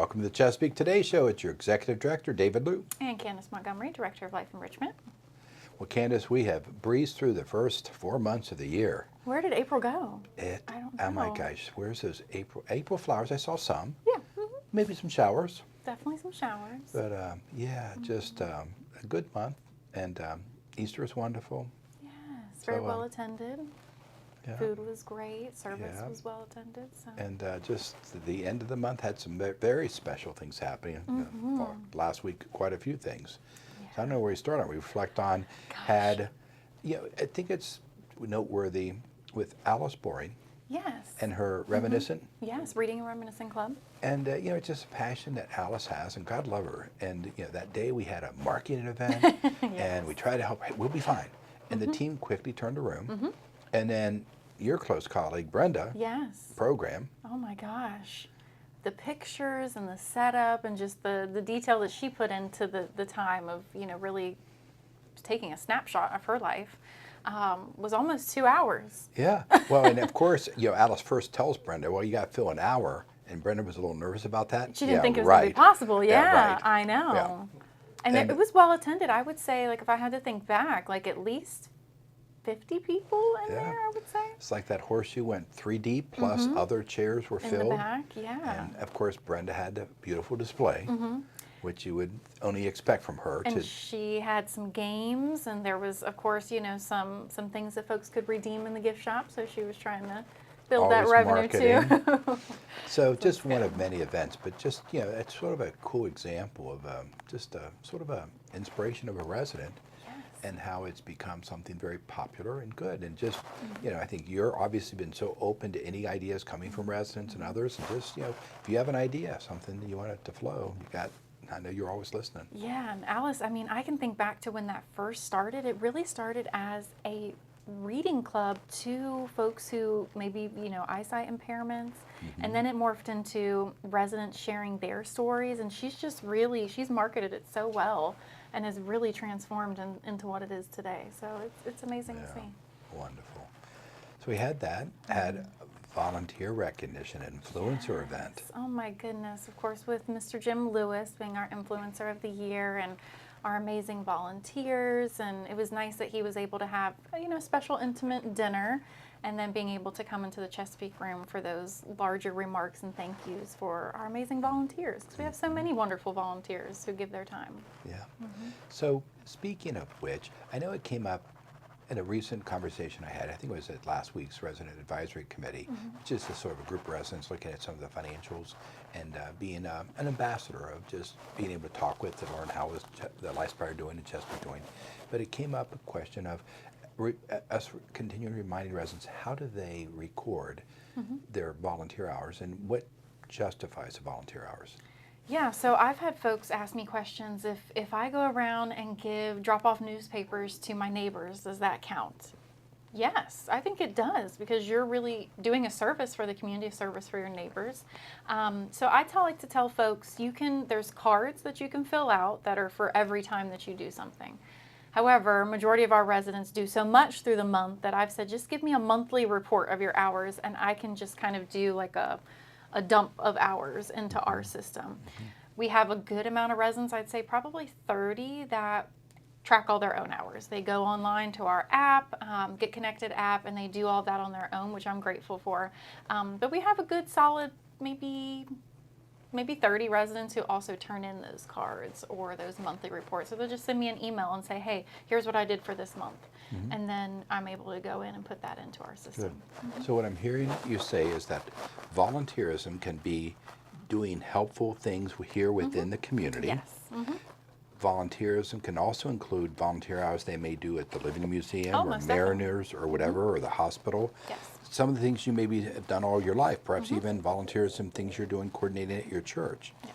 Welcome to the Chesapeake Today Show. It's your Executive Director, David Liu. And Candace Montgomery, Director of Life Enrichment. Well, Candace, we have breezed through the first 4 months of the year. Where did April go? I don't know. Oh my gosh, where's those April flowers? I saw some. Yeah, Maybe some showers. definitely some showers. But yeah, just a good month. And Easter is wonderful. Yes, very So, well attended. Yeah. Food was great. Service Yeah. was well attended. So. And just the end of the month had some very special things happening. Last week, quite a few things. So I don't know where we start on. We reflect on, I think it's noteworthy with Alice Boring Yes. and her Reminiscent. Yes, Reading and Reminiscing Club. And, it's just a passion that Alice has, and God love her. And, that day we had a marketing event, and we tried to help. Hey, we'll be fine. And the team quickly turned the room. And then your close colleague, Brenda, Yes. program. Oh my gosh. The pictures and the setup and just the detail that she put into the time of, really taking a snapshot of her life was almost 2 hours. Yeah. Well, and of course, Alice first tells Brenda, well, you got to fill an hour. And Brenda was a little nervous about that. She didn't think it was going to be possible. Yeah, right. I know. Yeah. And it was well attended. I would say, if I had to think back, at least 50 people in there, I would say. It's like that horseshoe went 3 deep, plus other chairs were In filled. the back, yeah. And of course, Brenda had the beautiful display, which you would only expect from her. And she had some games, and there was, of course, some things that folks could redeem in the gift shop. So she was trying to build that Always revenue marketing. too. So just one of many events, but just, it's sort of a cool example of just a sort of a inspiration of a resident. And how it's become something very popular and good. And just, I think you're obviously been so open to any ideas coming from residents and others. And just, if you have an idea, something that you want it to flow, I know you're always listening. Yeah, and Alice, I can think back to when that first started. It really started as a reading club to folks who maybe, eyesight impairments. And then it morphed into residents sharing their stories. And she's marketed it so well and has really transformed into what it is today. So it's amazing to see. Wonderful. So we had volunteer recognition and influencer event. Oh my goodness. Of course, with Mr. Jim Lewis being our influencer of the year and our amazing volunteers. And it was nice that he was able to have a special intimate dinner and then being able to come into the Chesapeake room for those larger remarks and thank yous for our amazing volunteers. Because we have so many wonderful volunteers who give their time. Yeah. So speaking of which, I know it came up in a recent conversation I had. I think it was at last week's Resident Advisory Committee, which is a sort of a group of residents looking at some of the financials and being an ambassador of just being able to talk with and learn how is the Lifespire doing and Chesapeake doing. But it came up a question of us continuing reminding residents, how do they record their volunteer hours and what justifies the volunteer hours? Yeah, so I've had folks ask me questions. If I go around and drop off newspapers to my neighbors, does that count? Yes, I think it does, because you're really doing a service for the community, a service for your neighbors. So I like to tell folks, there's cards that you can fill out that are for every time that you do something. However, majority of our residents do so much through the month that I've said, just give me a monthly report of your hours and I can just kind of do like a dump of hours into our system. We have a good amount of residents, I'd say probably 30, that track all their own hours. They go online to our app, Get Connected app, and they do all that on their own, which I'm grateful for. But we have a good solid maybe 30 residents who also turn in those cards or those monthly reports. So they'll just send me an email and say, hey, here's what I did for this month. And then I'm able to go in and put that into our system. Good. So what I'm hearing you say is that volunteerism can be doing helpful things here within the community. Yes. Volunteerism can also include volunteer hours they may do at the Living Museum or most Mariners or whatever, or the hospital. Yes. Some of the things you maybe have done all your life, perhaps even volunteerism, things you're doing coordinating at your church. Yes.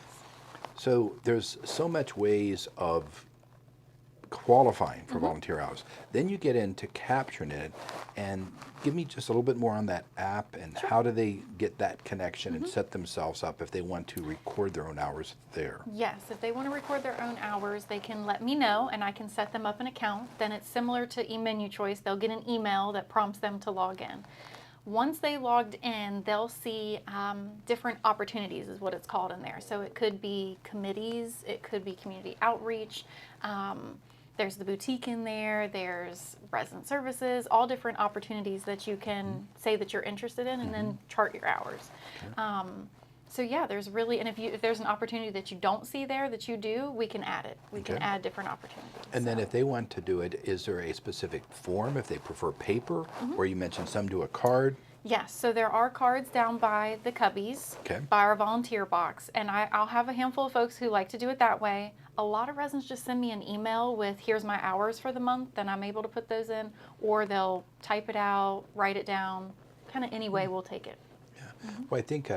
So there's so much ways of qualifying for volunteer hours. Then you get into capturing it, and give me just a little bit more on that app and how do they get that connection and set themselves up if they want to record their own hours there? Yes, if they want to record their own hours, they can let me know and I can set them up an account. Then it's similar to eMenu Choice. They'll get an email that prompts them to log in. Once they logged in, they'll see different opportunities is what it's called in there. So it could be committees, it could be community outreach. There's the boutique in there, there's resident services, all different opportunities that you can say that you're interested in and then chart your hours. So yeah, there's really, and if there's an opportunity that you don't see there that you do, we can add it. We can add different opportunities. And then if they want to do it, is there a specific form if they prefer paper, or you mentioned some do a card? Yes, so there are cards down by the cubbies, Okay. by our volunteer box, and I'll have a handful of folks who like to do it that way. A lot of residents just send me an email with, here's my hours for the month, and I'm able to put those in, or they'll type it out, write it down, kind of any way we'll take it. Yeah. Well, I think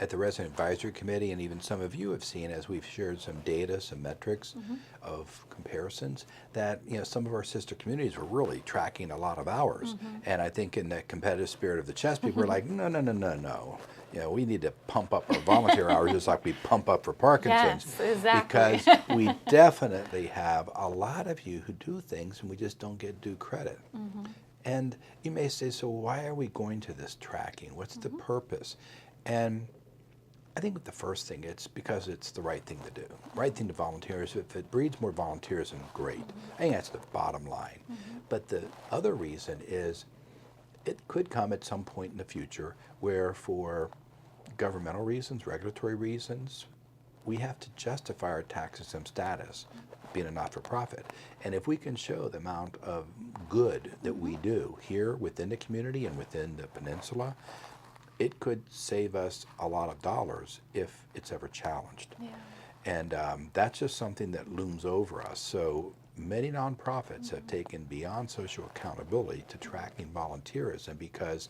at the Resident Advisory Committee, and even some of you have seen as we've shared some data, some metrics of comparisons, that some of our sister communities were really tracking a lot of hours. And I think in the competitive spirit of the Chesapeake, we're like, no. We need to pump up our volunteer hours just like we pump up for Parkinson's. Yes, exactly. Because we definitely have a lot of you who do things and we just don't get due credit. And you may say, so why are we going to this tracking? What's the purpose? And I think the first thing, it's because it's the right thing to do. Right thing to volunteers. If it breeds more volunteers, then great. I think that's the bottom line. But the other reason is it could come at some point in the future where for governmental reasons, regulatory reasons, we have to justify our tax-exempt status being a not-for-profit. And if we can show the amount of good that we do here within the community and within the peninsula, it could save us a lot of dollars if it's ever challenged. Yeah. And that's just something that looms over us. So many nonprofits have taken beyond social accountability to tracking volunteerism because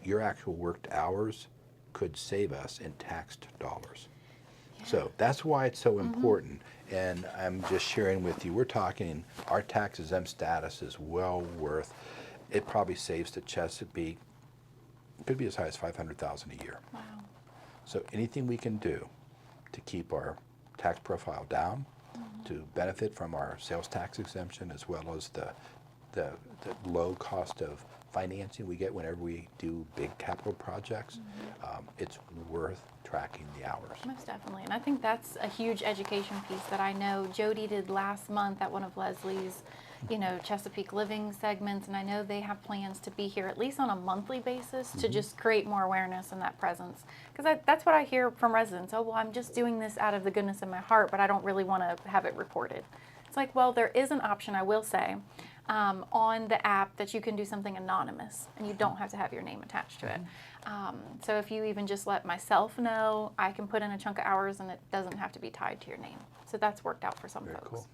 your actual worked hours could save us in taxed dollars. Yeah. So that's why it's so important. And I'm just sharing with you, we're talking our tax exempt status is well worth, it probably saves the Chesapeake, could be as high as $500,000 a year. Wow. So anything we can do to keep our tax profile down, to benefit from our sales tax exemption, as well as the low cost of financing we get whenever we do big capital projects, it's worth tracking the hours. Most definitely. And I think that's a huge education piece that I know Jody did last month at one of Leslie's, Chesapeake Living segments. And I know they have plans to be here at least on a monthly basis to just create more awareness and that presence. Because that's what I hear from residents. Oh, well, I'm just doing this out of the goodness of my heart, but I don't really want to have it reported. It's like, well, there is an option, I will say, on the app that you can do something anonymous and you don't have to have your name attached to it. So if you even just let myself know, I can put in a chunk of hours and it doesn't have to be tied to your name. So that's worked out for some Very folks. cool.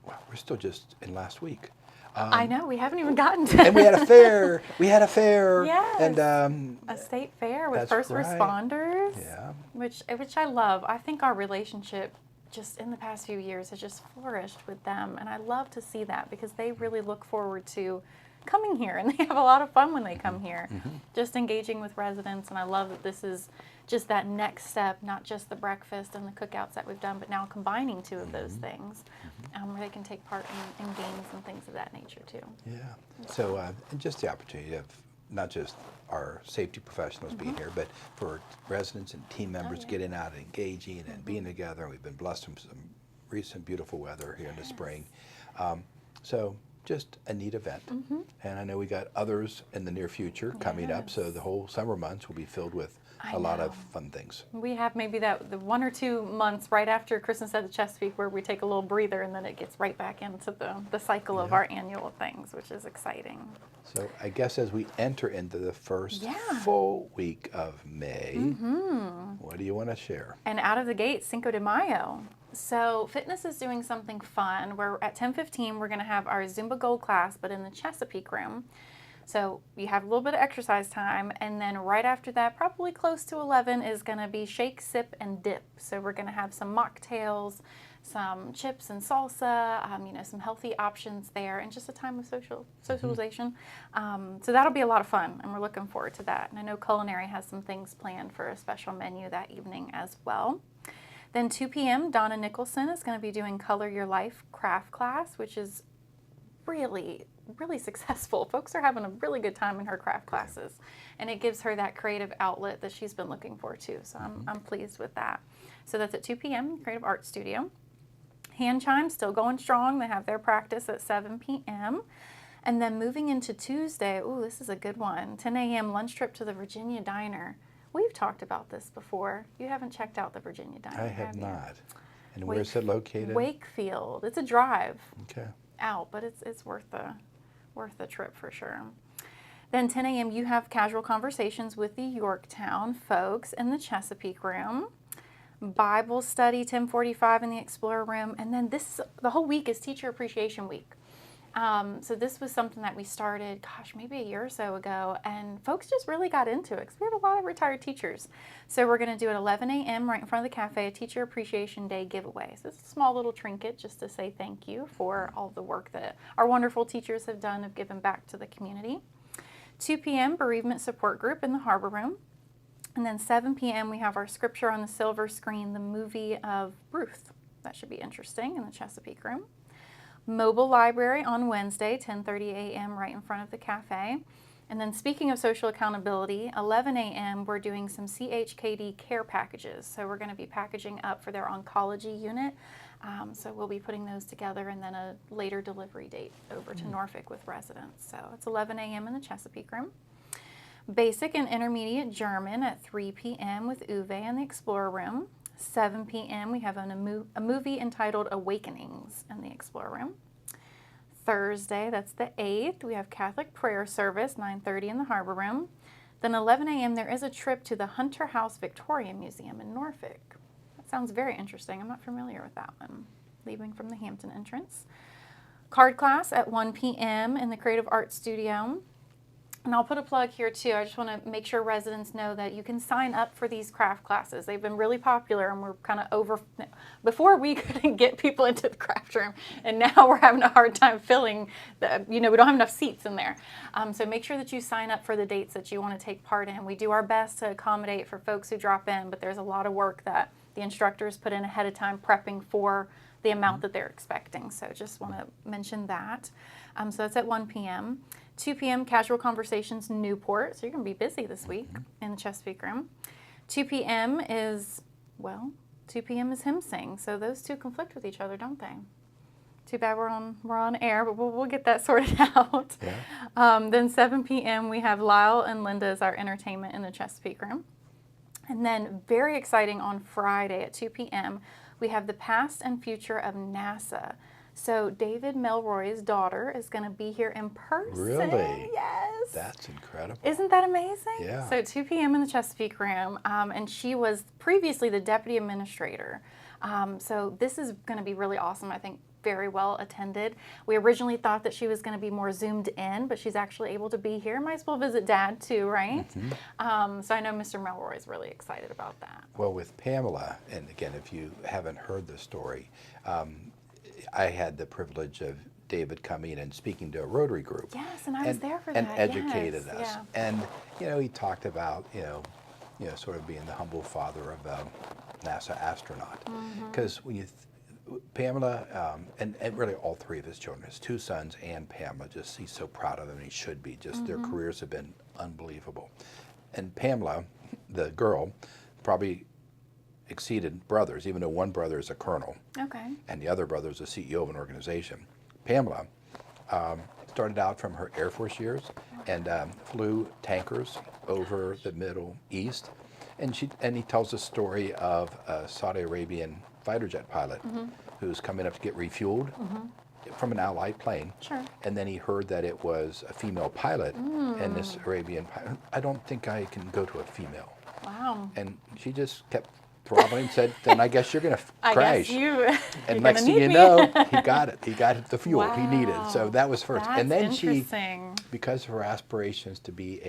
Wow, we're still just in last week. I know, we haven't even gotten to And we had a fair. Yes. And a state fair with That's first right. responders, yeah. which I love. I think our relationship just in the past few years has just flourished with them, and I love to see that because they really look forward to coming here and they have a lot of fun when they come here, just engaging with residents. And I love that this is just that next step, not just the breakfast and the cookouts that we've done, but now combining two of those things where they can take part in games and things of that nature too. Yeah. So and just the opportunity of not just our safety professionals being here, but for residents and team members getting out and engaging and being together. We've been blessed with some recent beautiful weather here in the spring. So just a neat event. And I know we got others in the near future coming up, so the whole summer months will be filled with a lot of fun things. We have maybe the 1 or 2 months right after Christmas at the Chesapeake where we take a little breather and then it gets right back into the cycle of our annual things, which is exciting. So I guess as we enter into the first full week of May, what do you want to share? And out of the gate, Cinco de Mayo. So Fitness is doing something fun where at 10:15 we're going to have our Zumba Gold class, but in the Chesapeake room. So you have a little bit of exercise time, and then right after that, probably close to 11, is going to be shake, sip, and dip. So we're going to have some mocktails, some chips and salsa, some healthy options there, and just a time of socialization. So that'll be a lot of fun, and we're looking forward to that. And I know Culinary has some things planned for a special menu that evening as well. Then 2 p.m., Donna Nicholson is going to be doing Color Your Life craft class, which is really really successful. Folks are having a really good time in her craft classes, and it gives her that creative outlet that she's been looking for too. So I'm pleased with that. So that's at 2 p.m. Creative Arts Studio. Hand Chime still going strong. They have their practice at 7 p.m. And then moving into Tuesday, ooh, this is a good one. 10 a.m. lunch trip to the Virginia Diner. We've talked about this before. You haven't checked out the Virginia Diner, I have you? not. And where's it located? Wakefield. It's a drive Okay. out, but it's worth the trip for sure. Then 10 a.m. you have casual conversations with the Yorktown folks in the Chesapeake room. Bible study 10:45 in the Explorer room, and then the whole week is Teacher Appreciation Week. So this was something that we started, maybe a year or so ago, and folks just really got into it because we have a lot of retired teachers. So we're going to do at 11 a.m. right in front of the cafe, a Teacher Appreciation Day giveaway. So it's a small little trinket just to say thank you for all the work that our wonderful teachers have done of giving back to the community. 2 p.m. bereavement support group in the Harbor Room. And then 7 p.m. we have our Scripture on the Silver Screen, the movie of Ruth. That should be interesting in the Chesapeake room. Mobile library on Wednesday, 10:30 a.m. right in front of the cafe. And then speaking of social accountability, 11 a.m. we're doing some CHKD care packages. So we're going to be packaging up for their oncology unit. So we'll be putting those together and then a later delivery date over to Norfolk with residents. So it's 11 a.m. in the Chesapeake room. Basic and Intermediate German at 3 p.m. with Uwe in the Explorer room. 7 p.m. we have a movie entitled Awakenings in the Explorer room. Thursday, that's the 8th, we have Catholic prayer service, 9:30 in the Harbor room. Then 11 a.m. there is a trip to the Hunter House Victoria Museum in Norfolk. That sounds very interesting. I'm not familiar with that one. Leaving from the Hampton entrance. Card class at 1 p.m. in the Creative Arts Studio. And I'll put a plug here too. I just want to make sure residents know that you can sign up for these craft classes. They've been really popular, and we're kind of before we couldn't get people into the craft room, and now we're having a hard time filling we don't have enough seats in there. So make sure that you sign up for the dates that you want to take part in. We do our best to accommodate for folks who drop in, but there's a lot of work that the instructors put in ahead of time prepping for the amount that they're expecting. So just want to mention that. So that's at 1 p.m. 2 p.m. Casual Conversations Newport. So you're going to be busy this week in the Chesapeake room. 2 p.m. is hymn sing. So those two conflict with each other, don't they? Too bad we're on air, but we'll get that sorted out. Yeah. Then 7 p.m. we have Lyle and Linda as our entertainment in the Chesapeake room. And then very exciting on Friday at 2 p.m. we have the past and future of NASA. So David Melroy's daughter is going to be here in person. Really? Yes. That's incredible. Isn't that amazing? Yeah. So 2 p.m. in the Chesapeake room, and she was previously the deputy administrator. So this is going to be really awesome. I think very well attended. We originally thought that she was going to be more zoomed in, but she's actually able to be here. Might as well visit Dad too, right? So I know Mr. Melroy is really excited about that. Well, with Pamela, and again, if you haven't heard the story, I had the privilege of David coming and speaking to a Rotary group. Yes, and I was there for and that. educated yes, us. Yeah. And he talked about sort of being the humble father of a NASA astronaut. Because when you Pamela, and really all three of his children, his two sons and Pamela, he's so proud of them, and he should be. Their careers have been unbelievable. And Pamela, the girl, probably exceeded brothers, even though one brother is a colonel, and the other brother is a CEO of an organization. Pamela started out from her Air Force years and flew tankers over the Middle East, and he tells the story of a Saudi Arabian fighter jet pilot who's coming up to get refueled from an Allied plane. Sure. And then he heard that it was a female pilot, and this Arabian pilot, I don't think I can go to a female. Wow. And she just kept throttling and said, then I guess you're going to crash. And next thing you know, he got it. He got the fuel he needed. So that was first. That's and then she, interesting. because of her aspirations to be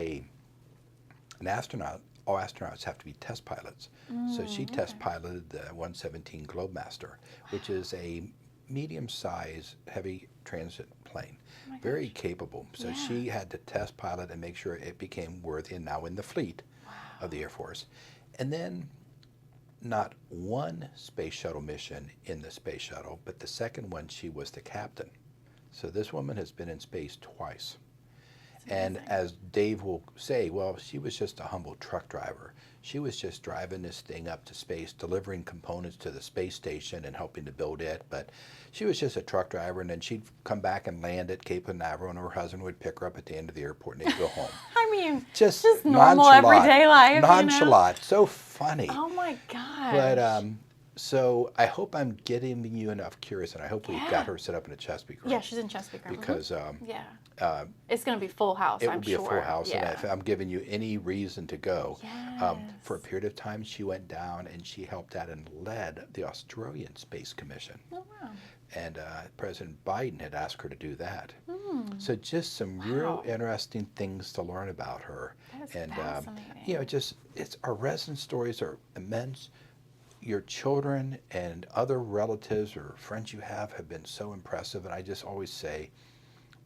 an astronaut, all astronauts have to be test pilots. So she test piloted the 117 Globemaster, which is a medium-sized heavy transit plane. Very capable. So she had to test pilot and make sure it became worthy, and now in the fleet of the Air Force. And then not one space shuttle mission in the space shuttle, but the second one she was the captain. So this woman has been in space twice. It's And amazing. as Dave will say, well, she was just a humble truck driver. She was just driving this thing up to space, delivering components to the space station and helping to build it. But she was just a truck driver, and then she'd come back and land at Cape Canaveral, and her husband would pick her up at the end of the airport, and they'd go home. I mean, Just normal nonchalant, everyday life. You know? nonchalant, so funny. Oh my gosh. But so I hope I'm getting you enough curious, and I hope we've Yeah. got her set up in a Chesapeake room. Yeah, she's in Chesapeake. Mhm. Because yeah, it's going to be full house. it I'm will be sure. a full house, Yeah. and if I'm giving you any reason to go, for a Yes. period of time, she went down and she helped out and led the Australian Space Commission. Oh wow. And President Biden had asked her to do that. Hmm. So just some real Wow. interesting things to learn about her. That's And fascinating. you know, just it's our resident stories are immense. Your children and other relatives or friends you have been so impressive, and I just always say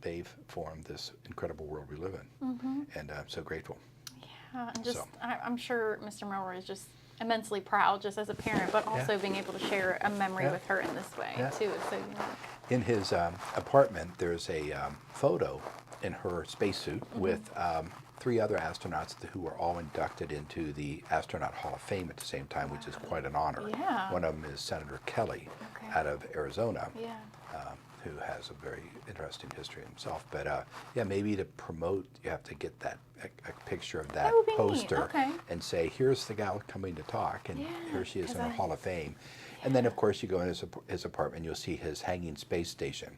they've formed this incredible world we live in, Mm-hmm. and I'm so grateful. Yeah, and just So. I'm sure Mr. Milroy is just immensely proud, just as a parent, but also being able to share a memory Yeah. with her in this way Yeah. too. It's so unique. In his apartment, there's a photo in her spacesuit with 3 other astronauts who were all inducted into the Astronaut Hall of Fame at the same time, which is quite an honor. Yeah. One of them is Senator Kelly Okay. out of Arizona, Yeah. who has a very interesting history himself. But yeah, maybe to promote, you have to get a picture of that would be neat. poster Okay. and say, here's the gal coming to talk, and Yeah, here she is in 'cause her I- Hall of Fame. And then, of course, you go in his apartment, you'll see his hanging space station.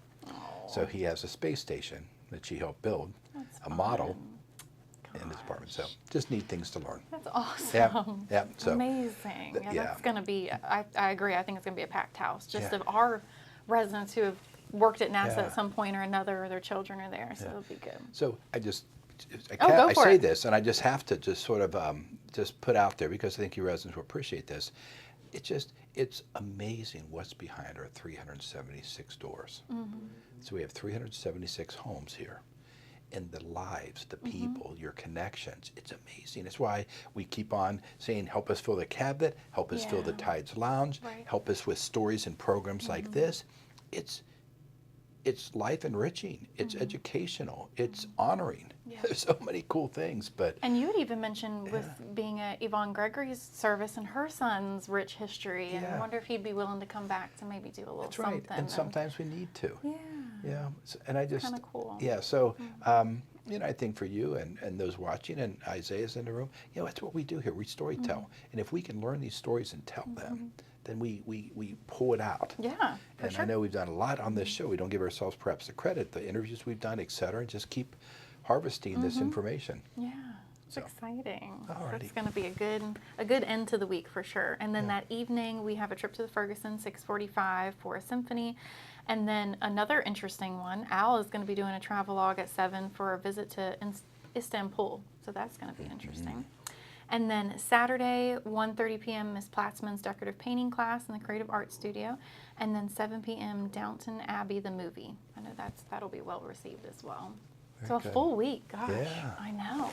So he has a space station that she helped build, That's a model fun. in his apartment. So just neat things to learn. That's awesome. Yeah, yeah. So Amazing. Yeah, yeah. that's going to be, I agree. I think it's going to be a packed house just Yeah. of our residents who have worked at NASA Yeah. at some point or another, or their children are there. So Yeah. it'll be good. So I just, Oh, go I for say it. this, and I just have to just sort of just put out there because I think your residents will appreciate this. It's amazing what's behind our 376 doors. Mm-hmm. So we have 376 homes here. And the lives, the Mm-hmm. people, your connections, it's amazing. That's why we keep on saying, help us fill the cabinet, help us fill the Yeah. Tides Lounge, Right. help us with stories and programs like this. It's life enriching, it's educational, it's honoring. Yeah. There's so many cool things, but And you had even mentioned with being at Yvonne Gregory's service and her son's rich history, and I Yeah. wonder if he'd be willing to come back to maybe do a little that's right. something. And sometimes we need to. yeah, Yeah, and I just kind of cool. yeah. So you know, I think for you and those watching, and Isaiah's in the room, you know, that's what we do here. We story tell, Mm-hmm. and if we can learn these stories and tell them, then we pull it out. Yeah, for And sure. I know we've done a lot on this show. We don't give ourselves perhaps the credit, the interviews we've done, et cetera, and just keep harvesting this information. Yeah, it's So. exciting. Alrighty. It's going to be a good end to the week for sure. And then that evening we have a trip to the Ferguson 6:45 for a symphony, and then another interesting one. Al is going to be doing a travelogue at 7 for a visit to Istanbul, so that's going to be interesting. And then Saturday, 1:30 p.m. Miss Platzman's decorative painting class in the Creative Arts Studio, and then 7 p.m. Downton Abbey the movie. I know that'll be well received as well. Very So a good. full week, gosh, Yeah. I know,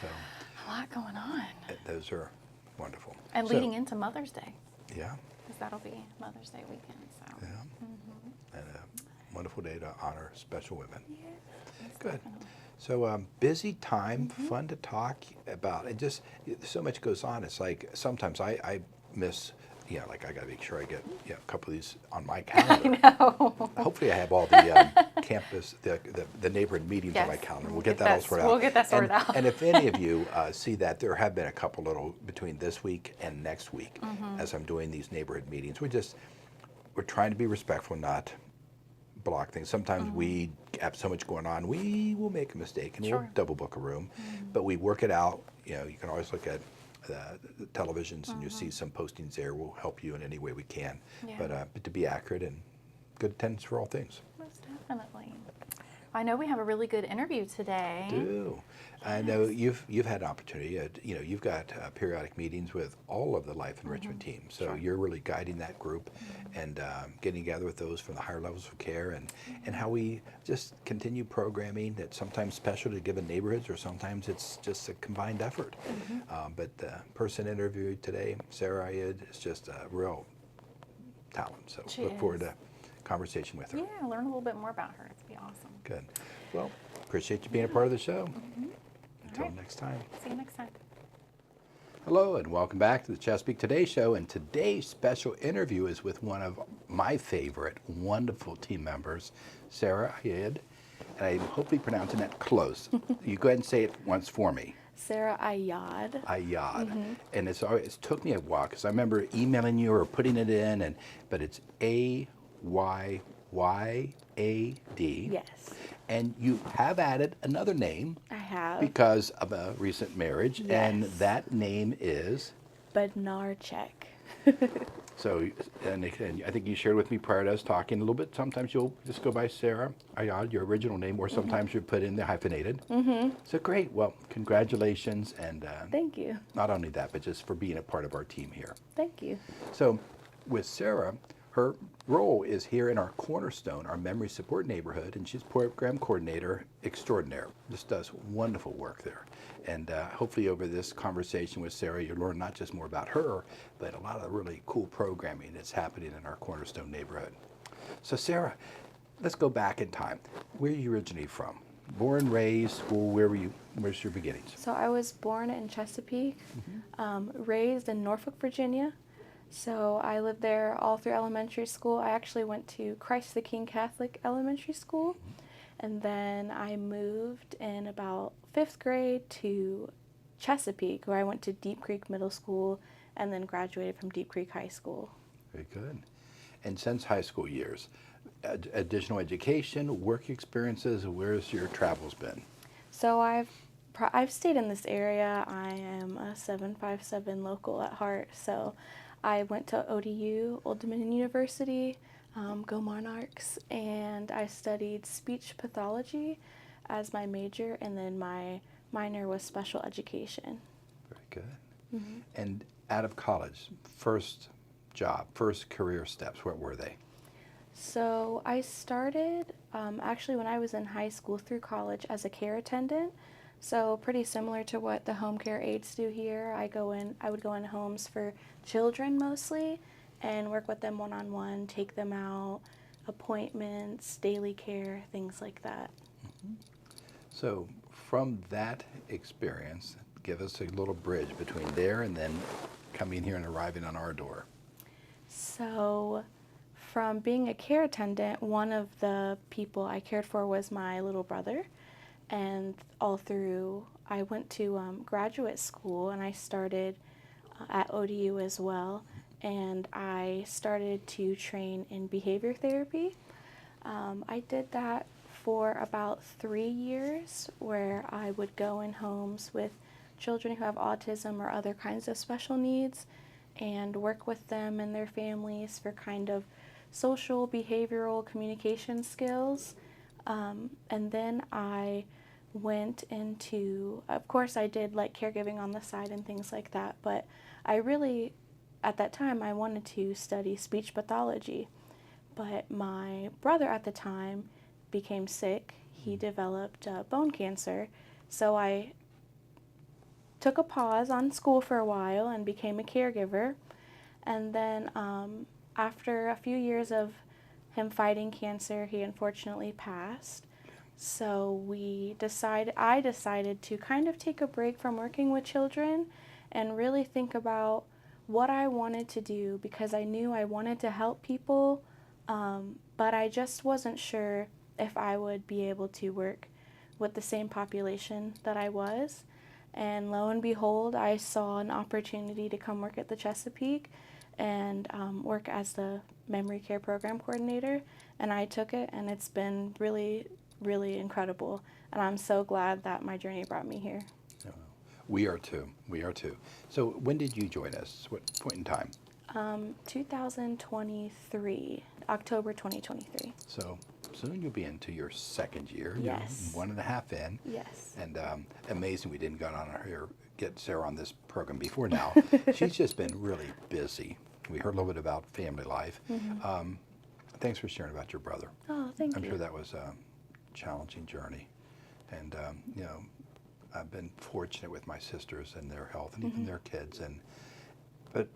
So a lot going on. those are wonderful. And So, leading into Mother's Day, yeah, because that'll be Mother's Day weekend. So yeah, and a wonderful day to honor special women. yes, Good. definitely. So busy time, fun to talk about, and just so much goes on. It's like sometimes I miss, you know, like I got to make sure I get a couple of these on my calendar. No. Hopefully, I have all the campus, the neighborhood meetings on my Yes. calendar. We'll We'll get get that all that- sorted out. we'll get that sorted and, out. And if any of you see that, there have been a couple little between this week and next week as I'm doing these neighborhood meetings. We're trying to be respectful, not block things. Sometimes we have so much going on, we will make a mistake and we'll Sure. double book a room, but we work it out. You know, you can always look at the televisions and you see some postings there. We'll help you in any way we can. Yeah. But to be accurate and good attendance for all things. Most definitely. I know we have a really good interview today. Do. I know you've had opportunity. You know, you've got periodic meetings with all of the life enrichment teams. So Sure. you're really guiding that group and getting together with those from the higher levels of care and how we just continue programming that's sometimes special to given neighborhoods or sometimes it's just a combined effort. But the person interviewed today, Sarah Ayed, is just a real talent. So She look forward is. to conversation with her. Yeah, learn a little bit more about her. It's be awesome. Good. Well, appreciate you being a part of the show. Until right. next time. See you next time. Hello and welcome back to the Chesapeake Today Show. And today's special interview is with one of my favorite wonderful team members, Sarah Ayad. And I'm hopefully pronouncing that close. You go ahead and say it once for me. Sarah Ayad. Ayad. And it took me a while because I remember emailing you or putting it in, but it's Ayyd. Yes, And you have added another name I have. because of a recent marriage, and Yes. that name is. Bednarchek. So, and I think you shared with me prior to us talking a little bit. Sometimes you'll just go by Sarah Ayad, your original name, or sometimes you put in the hyphenated. So great. Well, congratulations, and Thank you. not only that, but just for being a part of our team here. Thank you. So, with Sarah, her role is here in our Cornerstone, our memory support neighborhood, and she's program coordinator extraordinaire. Just does wonderful work there. And hopefully over this conversation with Sarah, you'll learn not just more about her, but a lot of the really cool programming that's happening in our Cornerstone neighborhood. So Sarah, let's go back in time. Where are you originally from? Born, raised, school, where were you? Where's your beginnings? So I was born in Chesapeake, raised in Norfolk, Virginia. So I lived there all through elementary school. I actually went to Christ the King Catholic Elementary School. And then I moved in about 5th grade to Chesapeake, where I went to Deep Creek Middle School and then graduated from Deep Creek High School. Very good. And since high school years, additional education, work experiences, where's your travels been? So I've stayed in this area. I am a 757 local at heart. So I went to ODU, Old Dominion University, go Monarchs, and I studied speech pathology as my major, and then my minor was special education. Very good. And out of college, first job, first career steps, what were they? So I started actually when I was in high school through college as a care attendant. So pretty similar to what the home care aides do here. I would go in homes for children mostly and work with them one-on-one, take them out, appointments, daily care, things like that. So from that experience, give us a little bridge between there and then coming here and arriving on our door. So from being a care attendant, one of the people I cared for was my little brother. And all through, I went to graduate school, and I started at ODU as well. And I started to train in behavior therapy. I did that for about 3 years, where I would go in homes with children who have autism or other kinds of special needs and work with them and their families for kind of social, behavioral, communication skills. And then I went into, of course I did like caregiving on the side and things like that, but I really, at that time, I wanted to study speech pathology. But my brother at the time became sick. He developed bone cancer. So I took a pause on school for a while and became a caregiver. And then after a few years of him fighting cancer, he unfortunately passed. So I decided to kind of take a break from working with children and really think about what I wanted to do, because I knew I wanted to help people, but I just wasn't sure if I would be able to work with the same population that I was. And lo and behold, I saw an opportunity to come work at the Chesapeake and work as the memory care program coordinator, and I took it, and it's been really, really incredible, and I'm so glad that my journey brought me here. We are too. We are too. So when did you join us? What point in time? 2023, October 2023. So soon you'll be into your second year. Yes. You're 1.5 in. Yes. And amazing we didn't get Sarah on this program before now. She's just been really busy. We heard a little bit about family life. Thanks for sharing about your brother. Oh, thank you. I'm sure that was a challenging journey. And, I've been fortunate with my sisters and their health and even their kids. But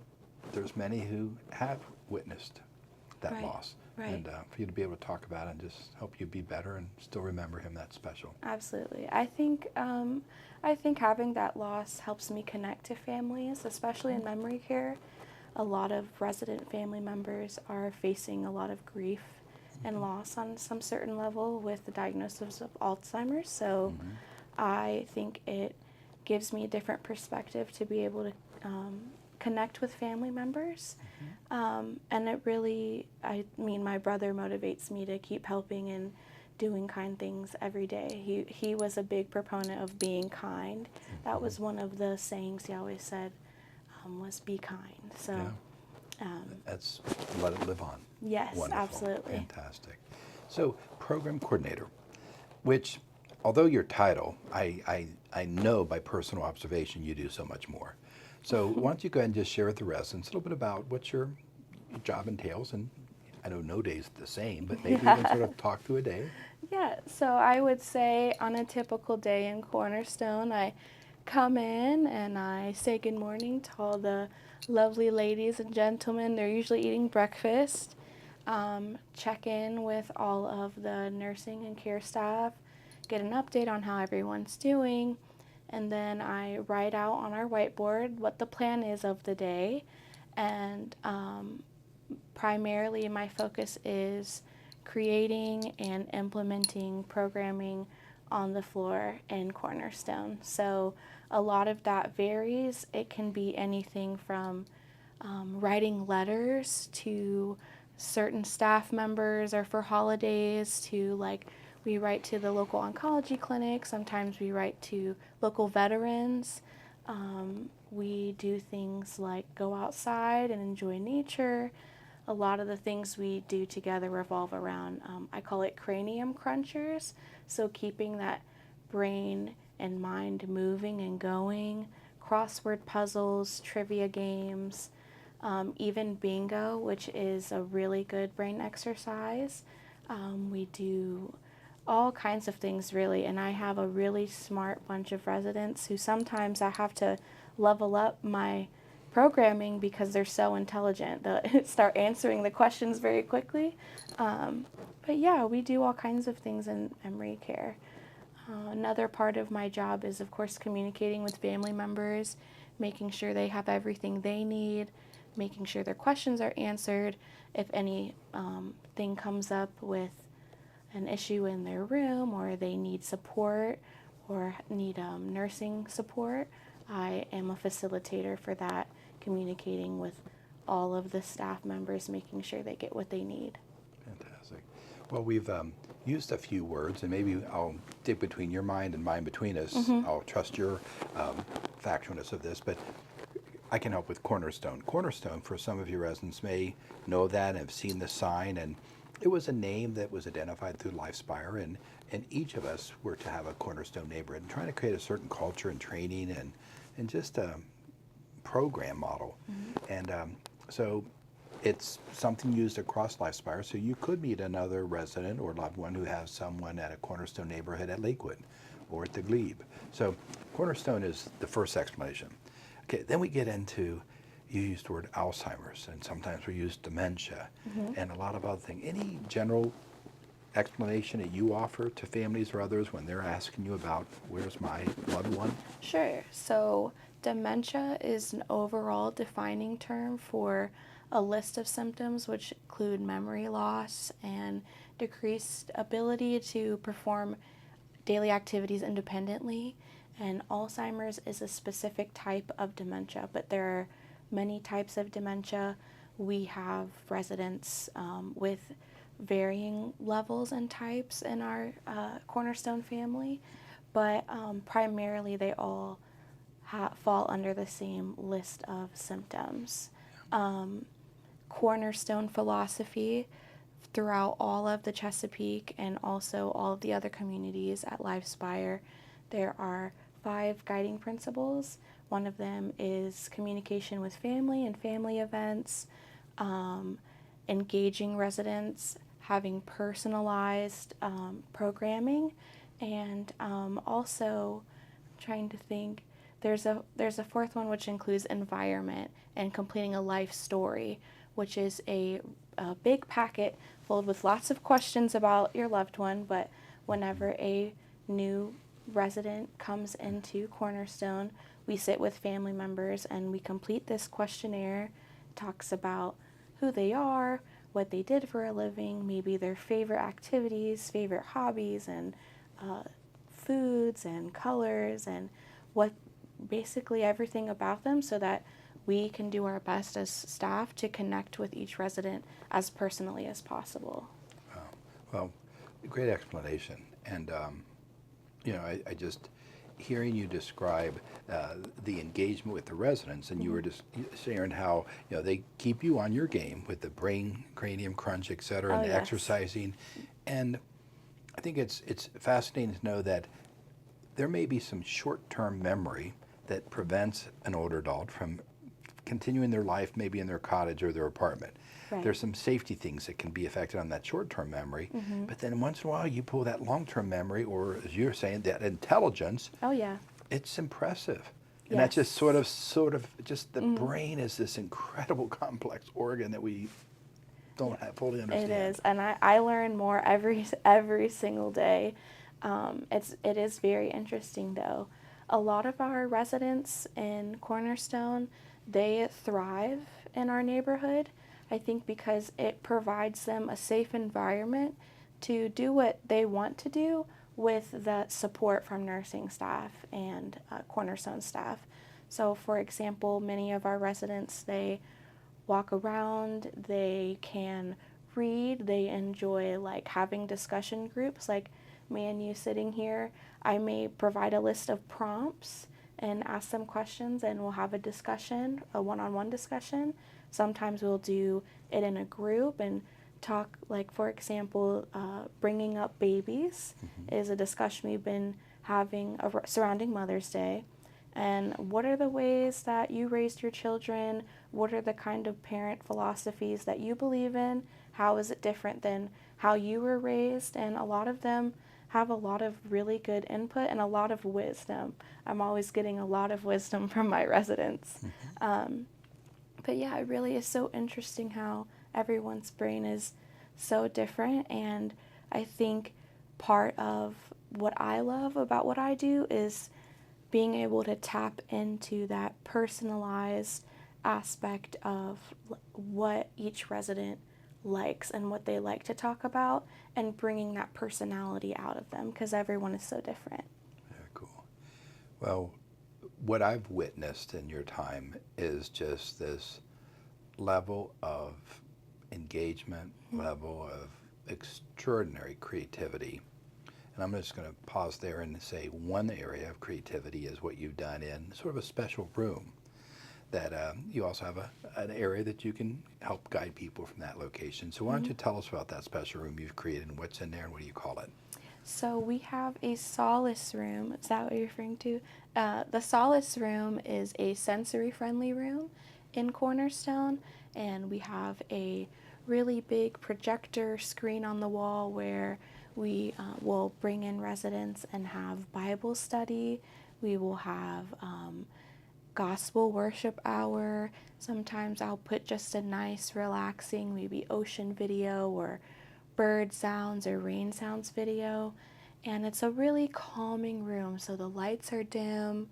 there's many who have witnessed that Right. loss. Right. And for you to be able to talk about it and just help you be better and still remember him, that's special. Absolutely. I think having that loss helps me connect to families, especially in memory care. A lot of resident family members are facing a lot of grief and loss on some certain level with the diagnosis of Alzheimer's. So I think it gives me a different perspective to be able to connect with family members. And it really, I mean, my brother motivates me to keep helping and doing kind things every day. He was a big proponent of being kind. That was one of the sayings he always said, was be kind. So, Yeah. That's let it live on. yes, Wonderful. absolutely. Fantastic. So, program coordinator, which, although your title, I know by personal observation you do so much more. So, why don't you go ahead and just share with the residents a little bit about what your job entails? And I know no day's the same, but maybe we can sort of talk through a day. Yeah, so I would say on a typical day in Cornerstone, I come in and I say good morning to all the lovely ladies and gentlemen. They're usually eating breakfast. Check in with all of the nursing and care staff, get an update on how everyone's doing, and then I write out on our whiteboard what the plan is of the day. And primarily my focus is creating and implementing programming on the floor in Cornerstone. So a lot of that varies. It can be anything from writing letters to certain staff members or for holidays to like we write to the local oncology clinic. Sometimes we write to local veterans. We do things like go outside and enjoy nature. A lot of the things we do together revolve around, I call it cranium crunchers, so keeping that brain and mind moving and going, crossword puzzles, trivia games, even bingo, which is a really good brain exercise. We do all kinds of things really, and I have a really smart bunch of residents who sometimes I have to level up my programming because they're so intelligent. They'll start answering the questions very quickly. But yeah, we do all kinds of things in memory care. Another part of my job is, of course, communicating with family members, making sure they have everything they need, making sure their questions are answered. If any thing comes up with an issue in their room or they need support or need nursing support, I am a facilitator for that, communicating with all of the staff members, making sure they get what they need. Fantastic. Well, we've used a few words, and maybe I'll dig between your mind and mine between us. I'll trust your factualness of this, but I can help with Cornerstone. Cornerstone, for some of your residents, may know that and have seen the sign, and it was a name that was identified through LifeSpire, and each of us were to have a Cornerstone neighborhood and trying to create a certain culture and training and just a program model. And so it's something used across LifeSpire, so you could meet another resident or loved one who has someone at a Cornerstone neighborhood at Lakewood or at the Glebe. So Cornerstone is the first explanation. Okay, then we get into, you used the word Alzheimer's, and sometimes we use dementia, and a lot of other things. Any general explanation that you offer to families or others when they're asking you about where's my loved one? Sure. So dementia is an overall defining term for a list of symptoms which include memory loss and decreased ability to perform daily activities independently. And Alzheimer's is a specific type of dementia, but there are many types of dementia. We have residents with varying levels and types in our Cornerstone family, but primarily they all fall under the same list of symptoms. Cornerstone philosophy throughout all of the Chesapeake and also all of the other communities at LifeSpire, there are 5 guiding principles. One of them is communication with family and family events, engaging residents, having personalized programming, and also trying to think, there's a 4th one which includes environment and completing a life story, which is a a big packet filled with lots of questions about your loved one, but whenever a new resident comes into Cornerstone, we sit with family members and we complete this questionnaire. It talks about who they are, what they did for a living, maybe their favorite activities, favorite hobbies, and foods and colors, and what basically everything about them, so that we can do our best as staff to connect with each resident as personally as possible. Wow. Well, great explanation. And, I just, hearing you describe the engagement with the residents, and you were just sharing how, they keep you on your game with the brain, cranium crunch, et cetera, Oh, and the yes. exercising. And I think it's fascinating to know that there may be some short-term memory that prevents an older adult from continuing their life maybe in their cottage or their apartment. Right. There's some safety things that can be affected on that short-term memory, but then once in a while you pull that long-term memory, or as you're saying, that intelligence. Oh, yeah. It's impressive. And that's just Yes. sort of just the brain is this incredible complex organ that we don't fully understand. It is, and I learn more every single day. It is very interesting though. A lot of our residents in Cornerstone, they thrive in our neighborhood. I think because it provides them a safe environment to do what they want to do with the support from nursing staff and Cornerstone staff. So, for example, many of our residents, they walk around, they can read, they enjoy like having discussion groups like me and you sitting here. I may provide a list of prompts and ask them questions, and we'll have a discussion, a one-on-one discussion. Sometimes we'll do it in a group and talk, like for example, bringing up babies is a discussion we've been having surrounding Mother's Day. And what are the ways that you raised your children? What are the kind of parent philosophies that you believe in? How is it different than how you were raised? And a lot of them have a lot of really good input and a lot of wisdom. I'm always getting a lot of wisdom from my residents. But yeah, it really is so interesting how everyone's brain is so different. And I think part of what I love about what I do is being able to tap into that personalized aspect of what each resident likes and what they like to talk about, and bringing that personality out of them, because everyone is so different. Very cool. Well, what I've witnessed in your time is just this level of engagement, level of extraordinary creativity. And I'm just going to pause there and say one area of creativity is what you've done in sort of a special room, that you also have an area that you can help guide people from that location. So why don't you tell us about that special room you've created and what's in there and what do you call it? So we have a solace room. Is that what you're referring to? The solace room is a sensory-friendly room in Cornerstone, and we have a really big projector screen on the wall where we will bring in residents and have Bible study. We will have gospel worship hour. Sometimes I'll put just a nice, relaxing, maybe ocean video or bird sounds or rain sounds video. And it's a really calming room. So the lights are dim.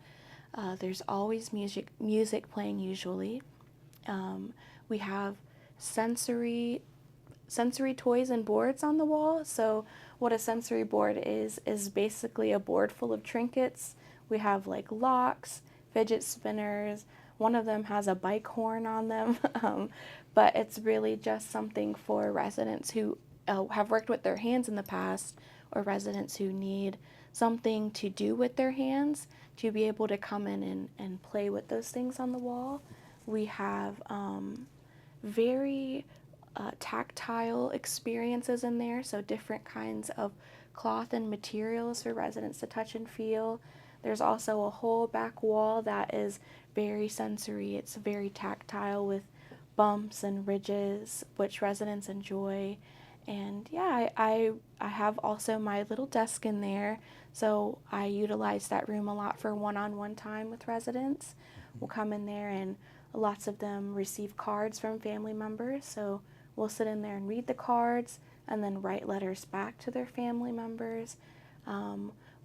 There's always music playing usually. We have sensory toys and boards on the wall. So what a sensory board is basically a board full of trinkets. We have like locks, fidget spinners. One of them has a bike horn on them, but it's really just something for residents who have worked with their hands in the past, or residents who need something to do with their hands to be able to come in and play with those things on the wall. We have very tactile experiences in there, so different kinds of cloth and materials for residents to touch and feel. There's also a whole back wall that is very sensory. It's very tactile with bumps and ridges, which residents enjoy. And yeah, I have also my little desk in there, so I utilize that room a lot for one-on-one time with residents. We'll come in there and lots of them receive cards from family members, so will sit in there and read the cards and then write letters back to their family members.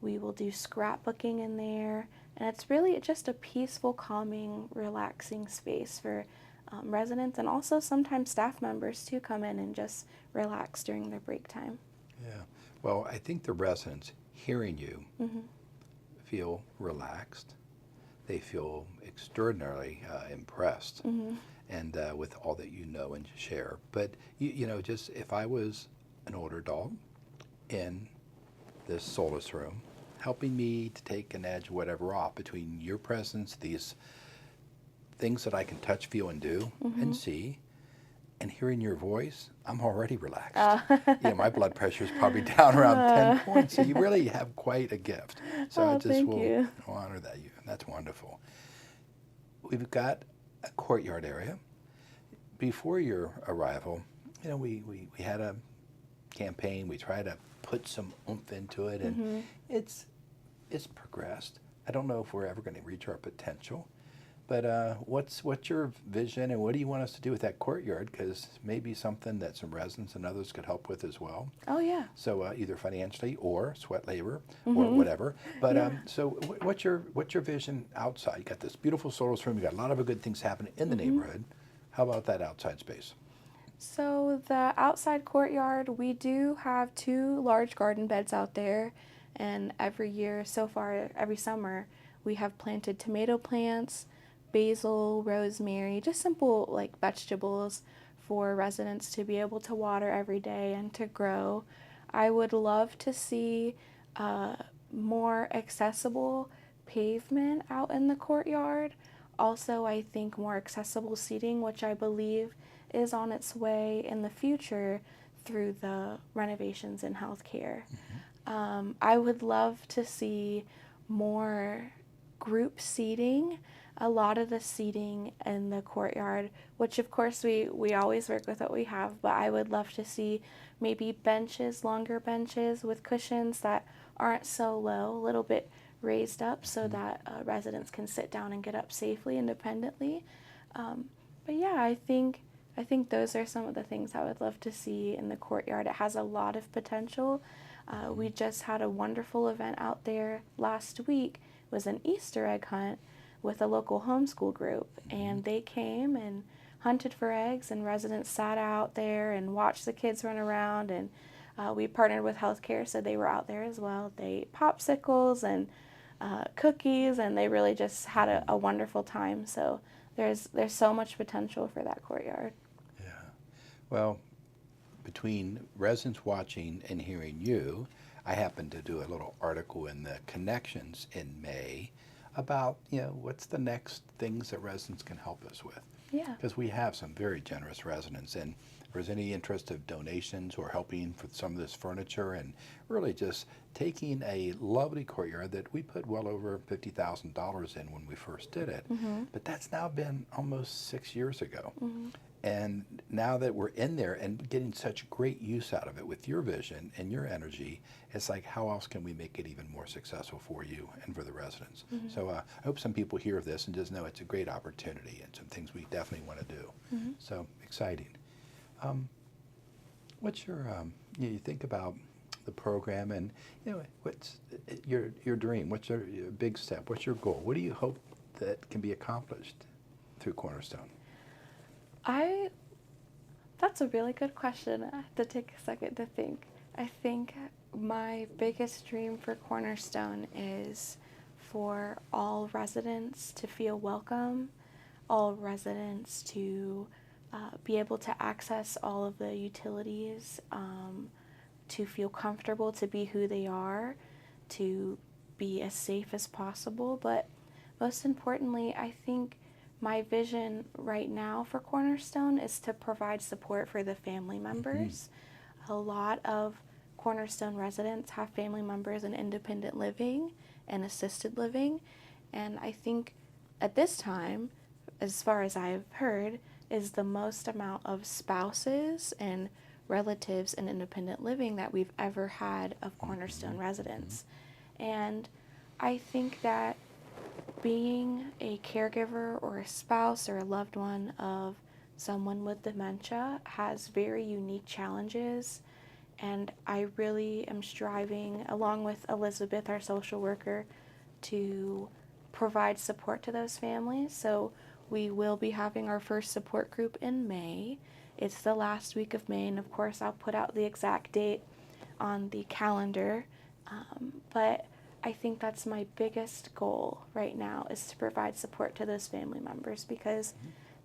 We will do scrapbooking in there, and it's really just a peaceful, calming, relaxing space for residents, and also sometimes staff members too come in and just relax during their break time. Yeah. Well, I think the residents hearing you Mm-hmm. feel relaxed. They feel extraordinarily impressed, Mm-hmm. and with all that you know and share. But you know, just if I was an older dog in this solace room, helping me to take an edge, whatever, off between your presence, these things that I can touch, feel, and do, and see, and hearing your voice, I'm already relaxed. You know, my blood pressure is probably down around 10 points, so you really have quite a gift. So I just thank will you. honor that. That's wonderful. We've got a courtyard area. Before your arrival, you know, we had a campaign. We tried to put some oomph into it, and it's progressed. I don't know if we're ever going to reach our potential, but what's your vision, and what do you want us to do with that courtyard? Because maybe something that some residents and others could help with as well. Oh, yeah. So either financially or sweat labor or whatever. But so what's your vision outside? You got this beautiful solace room. You got a lot of good things happening in the neighborhood. How about that outside space? So the outside courtyard, we do have 2 large garden beds out there, and every year so far, every summer, we have planted tomato plants, basil, rosemary, just simple like vegetables for residents to be able to water every day and to grow. I would love to see more accessible pavement out in the courtyard. Also, I think more accessible seating, which I believe is on its way in the future through the renovations in healthcare. I would love to see more group seating. A lot of the seating in the courtyard, which of course we always work with what we have, but I would love to see maybe benches, longer benches with cushions that aren't so low, a little bit raised up so that residents can sit down and get up safely, independently. But yeah, I think those are some of the things I would love to see in the courtyard. It has a lot of potential. We just had a wonderful event out there last week. It was an Easter egg hunt with a local homeschool group, and they came and hunted for eggs, and residents sat out there and watched the kids run around, and we partnered with healthcare, so they were out there as well. They ate popsicles and cookies, and they really just had a wonderful time. So there's so much potential for that courtyard. Yeah. Well, between residents watching and hearing you, I happened to do a little article in the Connections in May about, you know, what's the next things that residents can help us with. Yeah. Because we have some very generous residents, and if there's any interest of donations or helping for some of this furniture, and really just taking a lovely courtyard that we put well over $50,000 in when we first did it. But that's now been almost 6 years ago. And now that we're in there and getting such great use out of it with your vision and your energy, it's like, how else can we make it even more successful for you and for the residents? So I hope some people hear this and just know it's a great opportunity and some things we definitely want to do. So exciting. What's your, you think about the program, and you know, what's your dream? What's your big step? What's your goal? What do you hope that can be accomplished through Cornerstone? That's a really good question. I have to take a second to think. I think my biggest dream for Cornerstone is for all residents to feel welcome, all residents to be able to access all of the utilities, to feel comfortable to be who they are, to be as safe as possible. But most importantly, I think my vision right now for Cornerstone is to provide support for the family members. A lot of Cornerstone residents have family members in independent living and assisted living, and I think at this time, as far as I've heard, is the most amount of spouses and relatives in independent living that we've ever had of Cornerstone residents. And I think that being a caregiver or a spouse or a loved one of someone with dementia has very unique challenges, and I really am striving, along with Elizabeth, our social worker, to provide support to those families. So we will be having our first support group in May. It's the last week of May, and of course I'll put out the exact date on the calendar. But I think that's my biggest goal right now, is to provide support to those family members, because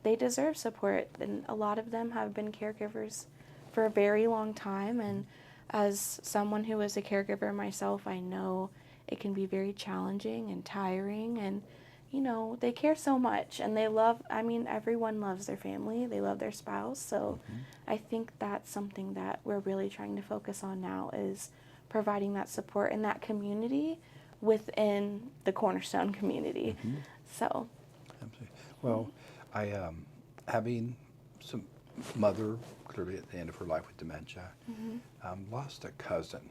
they deserve support, and a lot of them have been caregivers for a very long time, and as someone who is a caregiver myself, I know it can be very challenging and tiring, and you know, they care so much, and they love, I mean, everyone loves their family, they love their spouse, so I think that's something that we're really trying to focus on now, is providing that support and that community within the Cornerstone community. So, Absolutely. Well, I having some mother clearly at the end of her life with dementia, lost a cousin,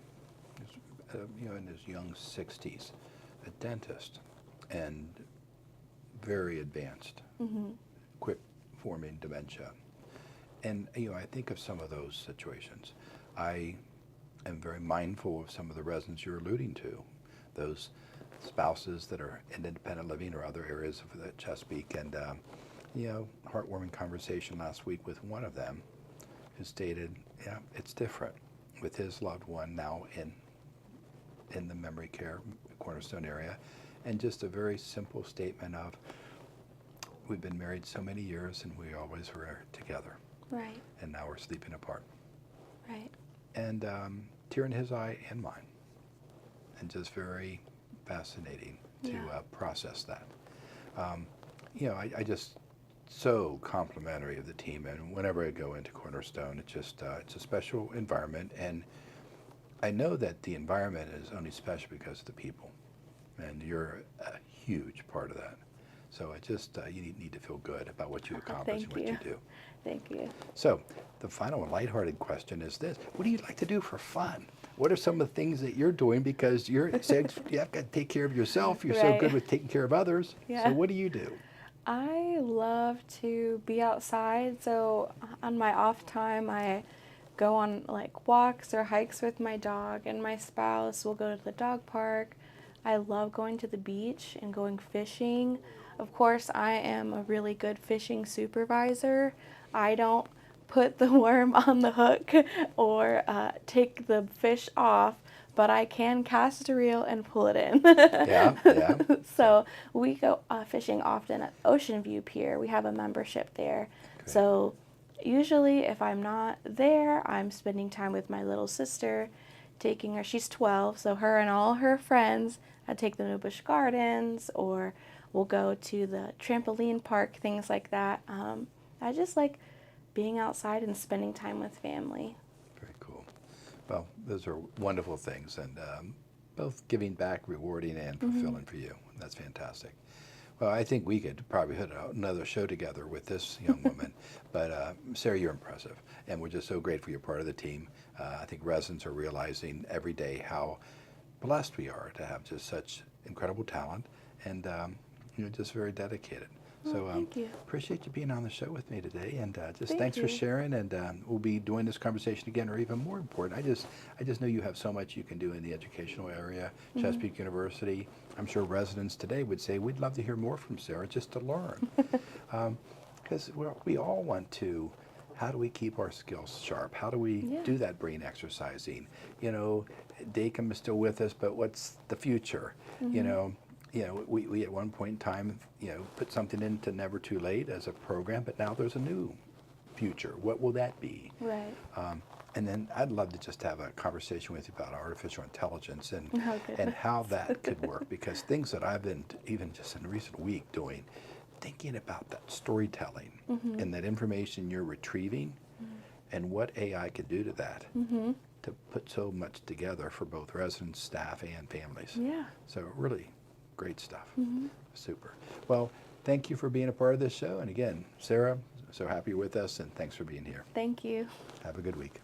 you know, in his young 60s, a dentist, and very advanced, quick forming dementia. And you know, I think of some of those situations. I am very mindful of some of the residents you're alluding to, those spouses that are in independent living or other areas of the Chesapeake. And you know, heartwarming conversation last week with one of them who stated, yeah, it's different with his loved one now in the memory care Cornerstone area. And just a very simple statement of, we've been married so many years and we always were together. right, And now we're sleeping apart. right, And tear in his eye and mine. And just very fascinating to process that. You know, I just so complimentary of the team, and whenever I go into Cornerstone, it's just it's a special environment, and I know that the environment is only special because of the people, and you're a huge part of that. So it just you need to feel good about what you accomplish and what you do. Thank you. So the final lighthearted question is this: what do you like to do for fun? What are some of the things that you're doing, because you have got to take care of yourself? You're so good Right. with taking care of others. Yeah. So what do you do? I love to be outside, so on my off time I go on like walks or hikes with my dog, and my spouse will go to the dog park. I love going to the beach and going fishing. Of course, I am a really good fishing supervisor. I don't put the worm on the hook or take the fish off, but I can cast a reel and pull it in. Yeah, yeah. So we go fishing often at Ocean View Pier. We have a membership there. Okay. So usually if I'm not there, I'm spending time with my little sister, taking her, she's 12, so her and all her friends, I take them to Busch Gardens, or we'll go to the trampoline park, things like that. I just like being outside and spending time with family. Very cool. Well, those are wonderful things, and both giving back, rewarding, and fulfilling for you. That's fantastic. Well, I think we could probably put another show together with this young woman. But Sarah, you're impressive, and we're just so grateful you're part of the team. I think residents are realizing every day how blessed we are to have just such incredible talent, and you're just very dedicated. So Thank you. appreciate you being on the show with me today, and just Thank thanks for you. sharing. And we'll be doing this conversation again, or even more important. I just know you have so much you can do in the educational area, Chesapeake University. I'm sure residents today would say, we'd love to hear more from Sarah just to learn. Because we all want to, how do we keep our skills sharp? How do we do that brain exercising? You know, Dacom is still with us, but what's the future? You know, we at one point in time, put something into Never Too Late as a program, but now there's a new future. What will that be? Right. And then I'd love to just have a conversation with you about artificial intelligence and Oh, and goodness. how that could work, because things that I've been, even just in a recent week, doing, thinking about that storytelling and that information you're retrieving and what AI could do to that, to put so much together for both residents, staff, and families. Yeah. So really great stuff. Super. Well, thank you for being a part of this show. And again, Sarah, so happy you're with us, and thanks for being here. Thank you. Have a good week.